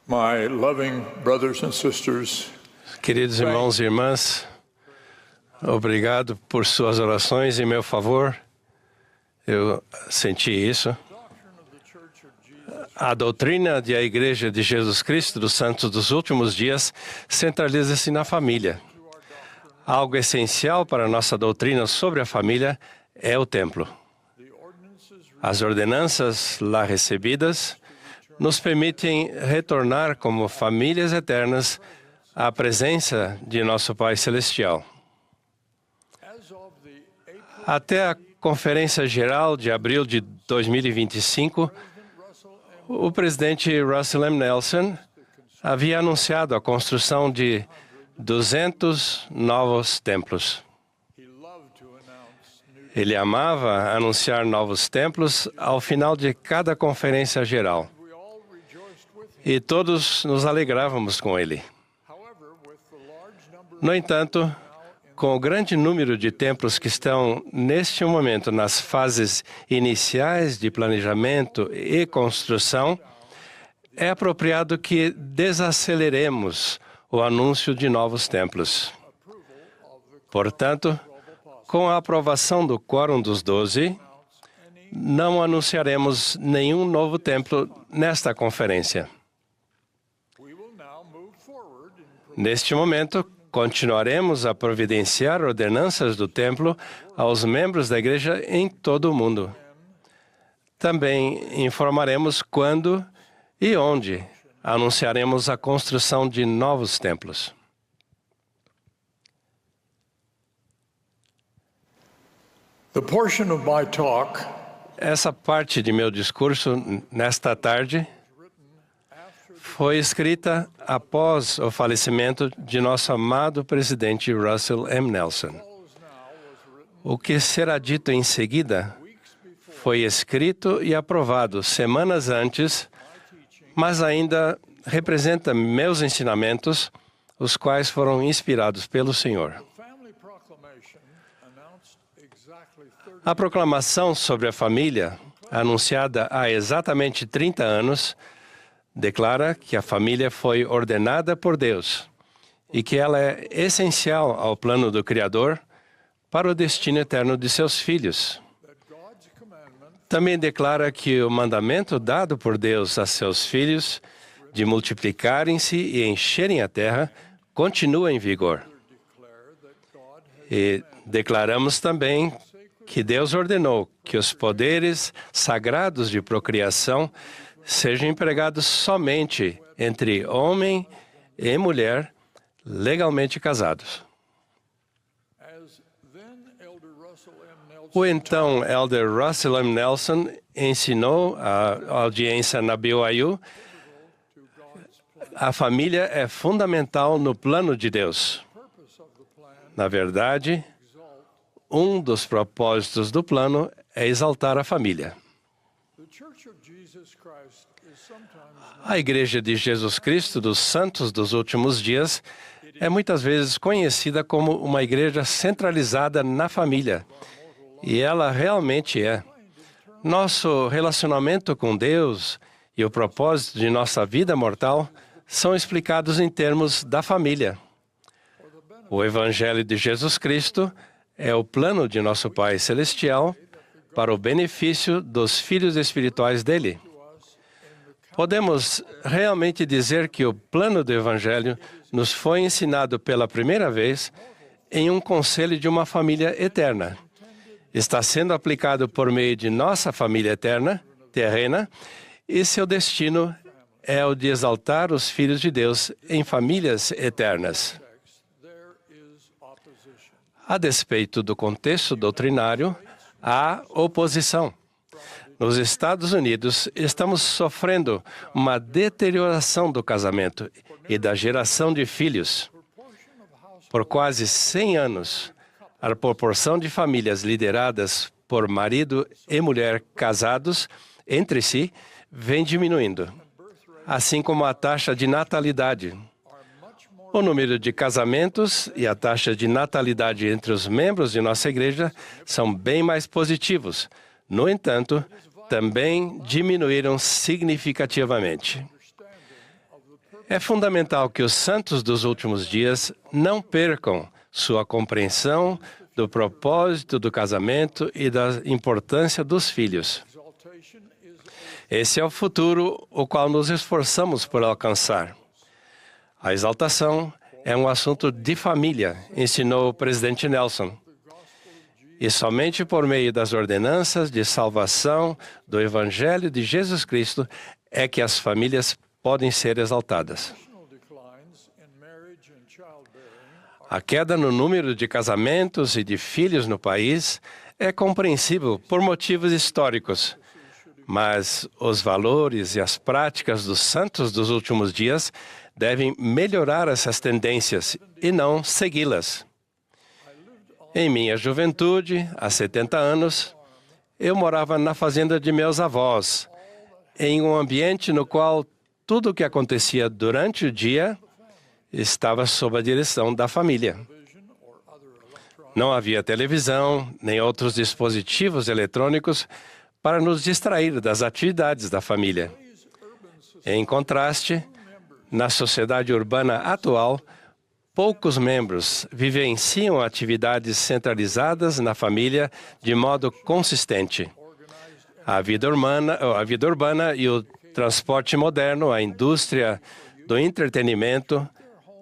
My loving brothers and sisters, Queridos irmãos e irmãs, obrigado por suas orações em meu favor. Eu senti isso. A doutrina da Igreja de Jesus Cristo dos Santos dos Últimos Dias centraliza-se na família. Algo essencial para a nossa doutrina sobre a família é o templo. As ordenanças lá recebidas nos permitem retornar como famílias eternas à presença de nosso Pai Celestial. Até a Conferência Geral de abril de 2025, o presidente Russell M. Nelson havia anunciado a construção de 200 novos templos. Ele amava anunciar novos templos ao final de cada conferência geral. E todos nos alegrávamos com ele. No entanto, com o grande número de templos que estão, neste momento, nas fases iniciais de planejamento e construção, é apropriado que desaceleremos o anúncio de novos templos. Portanto, com a aprovação do Quórum dos 12, não anunciaremos nenhum novo templo nesta conferência. Neste momento, continuaremos a providenciar ordenanças do templo aos membros da igreja em todo o mundo. Também informaremos quando e onde anunciaremos a construção de novos templos. the portion of my talk Essa parte de meu discurso nesta tarde foi escrita após o falecimento de nosso amado presidente Russell M. Nelson. O que será dito em seguida foi escrito e aprovado semanas antes, mas ainda representa meus ensinamentos, os quais foram inspirados pelo Senhor. A proclamação sobre a família, anunciada há exatamente 30 anos, declara que a família foi ordenada por Deus e que ela é essencial ao plano do Criador para o destino eterno de seus filhos. Também declara que o mandamento dado por Deus a seus filhos de multiplicarem-se e encherem a terra continua em vigor. E declaramos também que Deus ordenou que os poderes sagrados de procriação sejam empregados somente entre homem e mulher legalmente casados. O então Elder Russell M. Nelson ensinou à audiência na BYU: a família é fundamental no plano de Deus. Na verdade, um dos propósitos do plano é exaltar a família. A Igreja de Jesus Cristo dos Santos dos Últimos Dias é muitas vezes conhecida como uma igreja centralizada na família, e ela realmente é. Nosso relacionamento com Deus e o propósito de nossa vida mortal são explicados em termos da família. O Evangelho de Jesus Cristo é o plano de nosso Pai Celestial para o benefício dos filhos espirituais dele. Podemos realmente dizer que o plano do Evangelho nos foi ensinado pela primeira vez em um conselho de uma família eterna. Está sendo aplicado por meio de nossa família eterna, terrena, e seu destino é o de exaltar os filhos de Deus em famílias eternas. A despeito do contexto doutrinário, há oposição. Nos Estados Unidos, estamos sofrendo uma deterioração do casamento e da geração de filhos. Por quase 100 anos, a proporção de famílias lideradas por marido e mulher casados entre si vem diminuindo, assim como a taxa de natalidade. O número de casamentos e a taxa de natalidade entre os membros de nossa igreja são bem mais positivos. No entanto, também diminuíram significativamente. É fundamental que os santos dos últimos dias não percam sua compreensão do propósito do casamento e da importância dos filhos. Esse é o futuro o qual nos esforçamos por alcançar. A exaltação é um assunto de família, ensinou o presidente Nelson. E somente por meio das ordenanças de salvação do Evangelho de Jesus Cristo é que as famílias podem ser exaltadas. A queda no número de casamentos e de filhos no país é compreensível por motivos históricos, mas os valores e as práticas dos santos dos últimos dias devem melhorar essas tendências e não segui-las. Em minha juventude, há 70 anos, eu morava na fazenda de meus avós, em um ambiente no qual tudo o que acontecia durante o dia estava sob a direção da família. Não havia televisão, nem outros dispositivos eletrônicos para nos distrair das atividades da família. Em contraste, na sociedade urbana atual, poucos membros vivenciam atividades centralizadas na família de modo consistente. A vida urbana e o transporte moderno, a indústria do entretenimento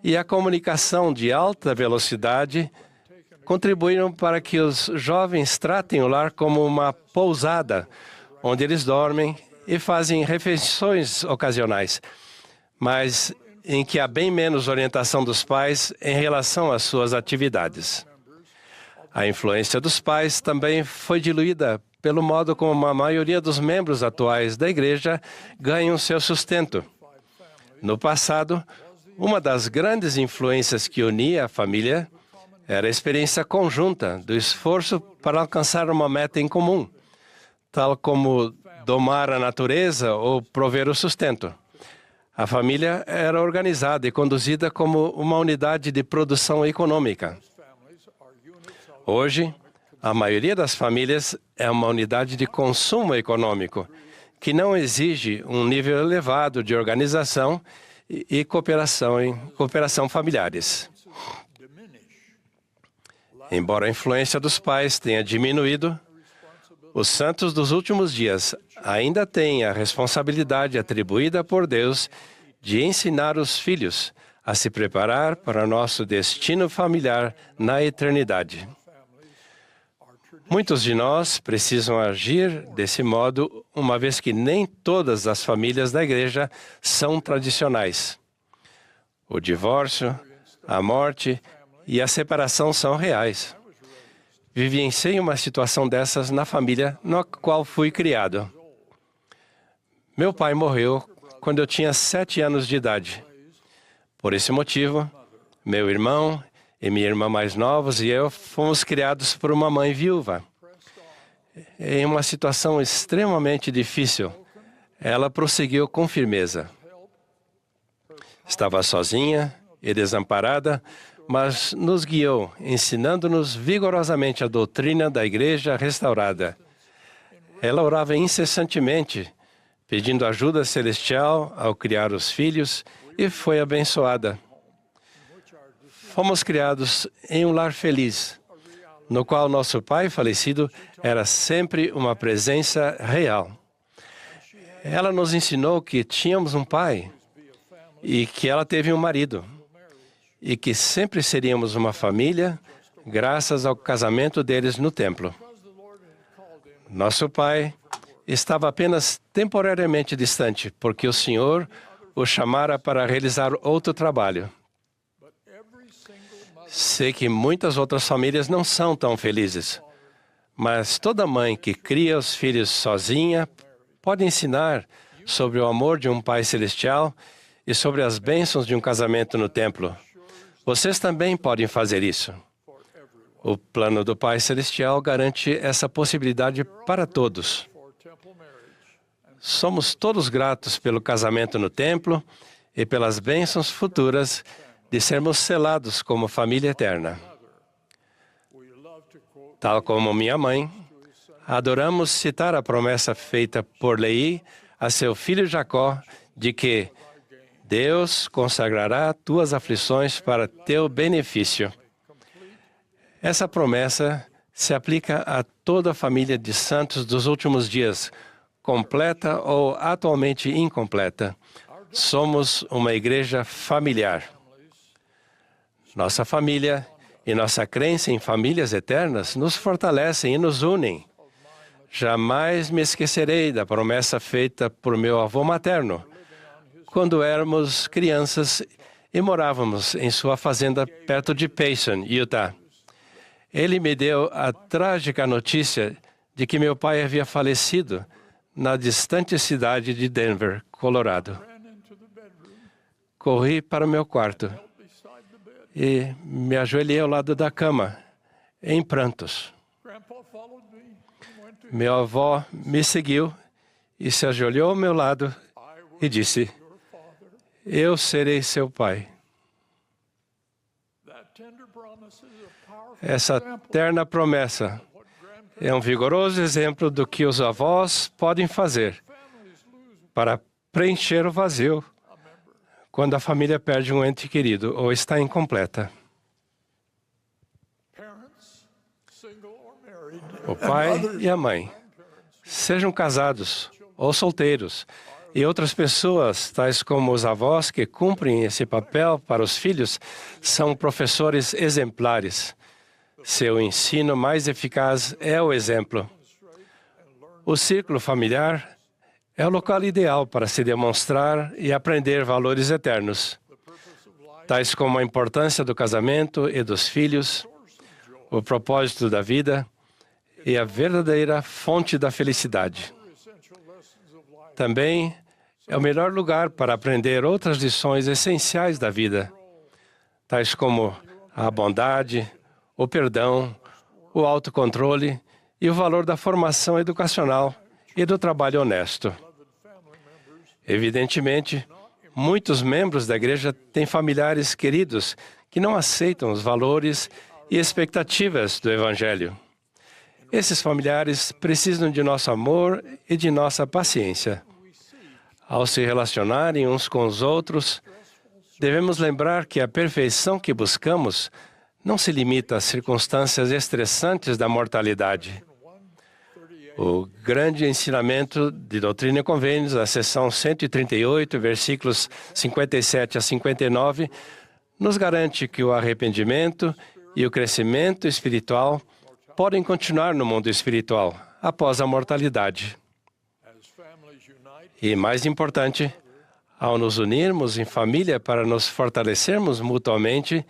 e a comunicação de alta velocidade contribuíram para que os jovens tratem o lar como uma pousada, onde eles dormem e fazem refeições ocasionais, mas em que há bem menos orientação dos pais em relação às suas atividades. A influência dos pais também foi diluída pelo modo como a maioria dos membros atuais da igreja ganham seu sustento. No passado, uma das grandes influências que unia a família era a experiência conjunta do esforço para alcançar uma meta em comum, tal como domar a natureza ou prover o sustento. A família era organizada e conduzida como uma unidade de produção econômica. Hoje, a maioria das famílias é uma unidade de consumo econômico, que não exige um nível elevado de organização e cooperação familiares. Embora a influência dos pais tenha diminuído, os santos dos últimos dias ainda têm a responsabilidade atribuída por Deus de ensinar os filhos a se preparar para nosso destino familiar na eternidade. Muitos de nós precisam agir desse modo, uma vez que nem todas as famílias da igreja são tradicionais. O divórcio, a morte e a separação são reais. Vivenciei uma situação dessas na família na qual fui criado. Meu pai morreu quando eu tinha 7 anos de idade. Por esse motivo, meu irmão e minha irmã mais novos e eu fomos criados por uma mãe viúva. Em uma situação extremamente difícil, ela prosseguiu com firmeza. Estava sozinha e desamparada, mas nos guiou, ensinando-nos vigorosamente a doutrina da igreja restaurada. Ela orava incessantemente, pedindo ajuda celestial ao criar os filhos, e foi abençoada. Fomos criados em um lar feliz, no qual nosso pai falecido era sempre uma presença real. Ela nos ensinou que tínhamos um pai e que ela teve um marido e que sempre seríamos uma família graças ao casamento deles no templo. Nosso pai estava apenas temporariamente distante porque o Senhor o chamara para realizar outro trabalho. Sei que muitas outras famílias não são tão felizes, mas toda mãe que cria os filhos sozinha pode ensinar sobre o amor de um Pai Celestial e sobre as bênçãos de um casamento no templo. Vocês também podem fazer isso. O plano do Pai Celestial garante essa possibilidade para todos. Somos todos gratos pelo casamento no templo e pelas bênçãos futuras de sermos selados como família eterna. Tal como minha mãe, adoramos citar a promessa feita por Leí a seu filho Jacó de que Deus consagrará tuas aflições para teu benefício. Essa promessa se aplica a toda a família de santos dos últimos dias, completa ou atualmente incompleta. Somos uma igreja familiar. Nossa família e nossa crença em famílias eternas nos fortalecem e nos unem. Jamais me esquecerei da promessa feita por meu avô materno, quando éramos crianças e morávamos em sua fazenda perto de Payson, Utah. Ele me deu a trágica notícia de que meu pai havia falecido na distante cidade de Denver, Colorado. Corri para o meu quarto e me ajoelhei ao lado da cama, em prantos. Meu avô me seguiu e se ajoelhou ao meu lado e disse: eu serei seu pai. Essa terna promessa é um vigoroso exemplo do que os avós podem fazer para preencher o vazio quando a família perde um ente querido ou está incompleta. O pai e a mãe, sejam casados ou solteiros, e outras pessoas, tais como os avós que cumprem esse papel para os filhos, são professores exemplares. Seu ensino mais eficaz é o exemplo. O círculo familiar é o local ideal para se demonstrar e aprender valores eternos, tais como a importância do casamento e dos filhos, o propósito da vida e a verdadeira fonte da felicidade. Também é o melhor lugar para aprender outras lições essenciais da vida, tais como a bondade, o perdão, o autocontrole e o valor da formação educacional e do trabalho honesto. Evidentemente, muitos membros da igreja têm familiares queridos que não aceitam os valores e expectativas do Evangelho. Esses familiares precisam de nosso amor e de nossa paciência. Ao se relacionarem uns com os outros, devemos lembrar que a perfeição que buscamos não se limita às circunstâncias estressantes da mortalidade. O grande ensinamento de Doutrina e Convênios, a seção 138, versículos 57 a 59, nos garante que o arrependimento e o crescimento espiritual podem continuar no mundo espiritual após a mortalidade. E, mais importante, ao nos unirmos em família para nos fortalecermos mutuamente,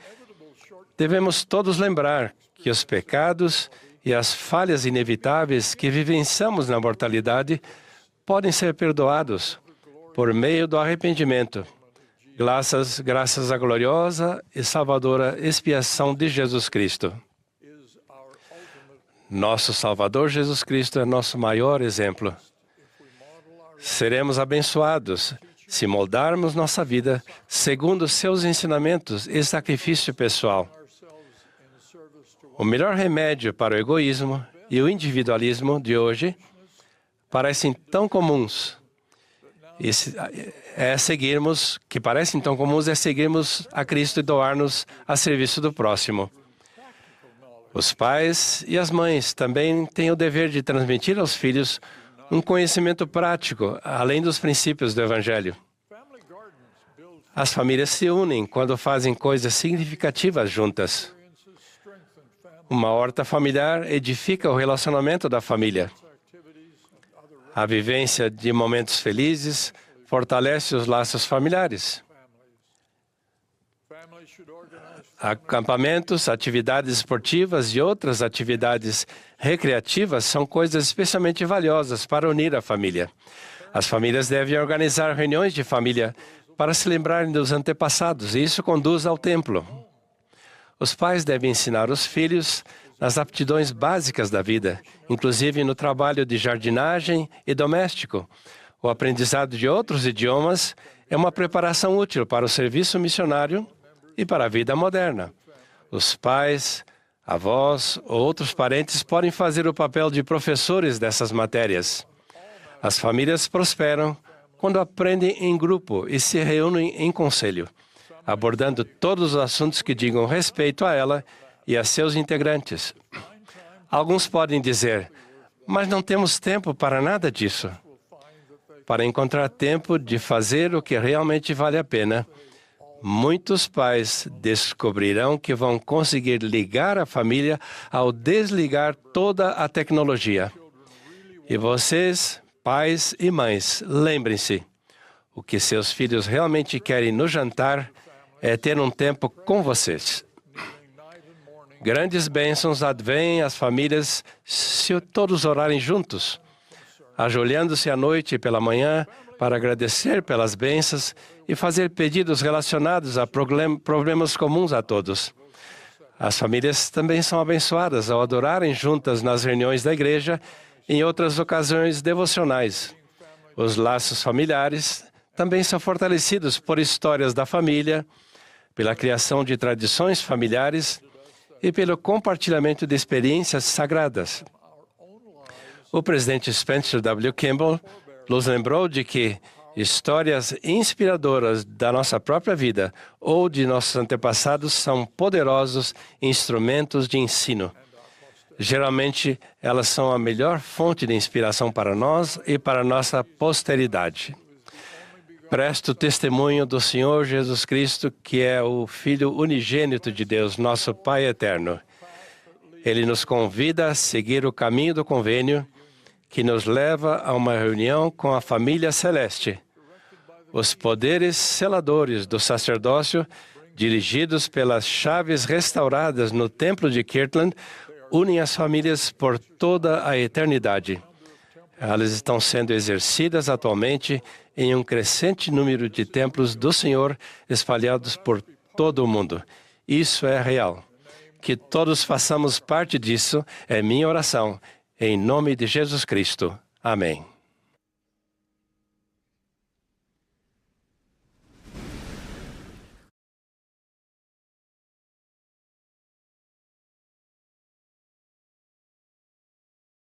devemos todos lembrar que os pecados e as falhas inevitáveis que vivenciamos na mortalidade podem ser perdoados por meio do arrependimento, graças à gloriosa e salvadora expiação de Jesus Cristo. Nosso Salvador Jesus Cristo é nosso maior exemplo. Seremos abençoados se moldarmos nossa vida segundo seus ensinamentos e sacrifício pessoal. O melhor remédio para o egoísmo e o individualismo de hoje parecem tão comuns. É seguirmos a Cristo e doar-nos a serviço do próximo. Os pais e as mães também têm o dever de transmitir aos filhos um conhecimento prático, além dos princípios do Evangelho. As famílias se unem quando fazem coisas significativas juntas. Uma horta familiar edifica o relacionamento da família. A vivência de momentos felizes fortalece os laços familiares. Acampamentos, atividades esportivas e outras atividades recreativas são coisas especialmente valiosas para unir a família. As famílias devem organizar reuniões de família para se lembrarem dos antepassados, e isso conduz ao templo. Os pais devem ensinar os filhos nas aptidões básicas da vida, inclusive no trabalho de jardinagem e doméstico. O aprendizado de outros idiomas é uma preparação útil para o serviço missionário e para a vida moderna. Os pais, avós ou outros parentes podem fazer o papel de professores dessas matérias. As famílias prosperam quando aprendem em grupo e se reúnem em conselho, abordando todos os assuntos que digam respeito a ela e a seus integrantes. Alguns podem dizer, mas não temos tempo para nada disso. Para encontrar tempo de fazer o que realmente vale a pena, muitos pais descobrirão que vão conseguir ligar a família ao desligar toda a tecnologia. E vocês, pais e mães, lembrem-se, o que seus filhos realmente querem no jantar é ter um tempo com vocês. Grandes bênçãos advêm às famílias se todos orarem juntos, ajoelhando-se à noite e pela manhã para agradecer pelas bênçãos e fazer pedidos relacionados a problemas comuns a todos. As famílias também são abençoadas ao adorarem juntas nas reuniões da igreja e em outras ocasiões devocionais. Os laços familiares também são fortalecidos por histórias da família, pela criação de tradições familiares e pelo compartilhamento de experiências sagradas. O presidente Spencer W. Kimball nos lembrou de que histórias inspiradoras da nossa própria vida ou de nossos antepassados são poderosos instrumentos de ensino. Geralmente, elas são a melhor fonte de inspiração para nós e para nossa posteridade. Presto testemunho do Senhor Jesus Cristo, que é o Filho unigênito de Deus, nosso Pai eterno. Ele nos convida a seguir o caminho do convênio, que nos leva a uma reunião com a família celeste. Os poderes seladores do sacerdócio, dirigidos pelas chaves restauradas no Templo de Kirtland, unem as famílias por toda a eternidade. Elas estão sendo exercidas atualmente em um crescente número de templos do Senhor espalhados por todo o mundo. Isso é real. Que todos façamos parte disso é minha oração. Em nome de Jesus Cristo. Amém.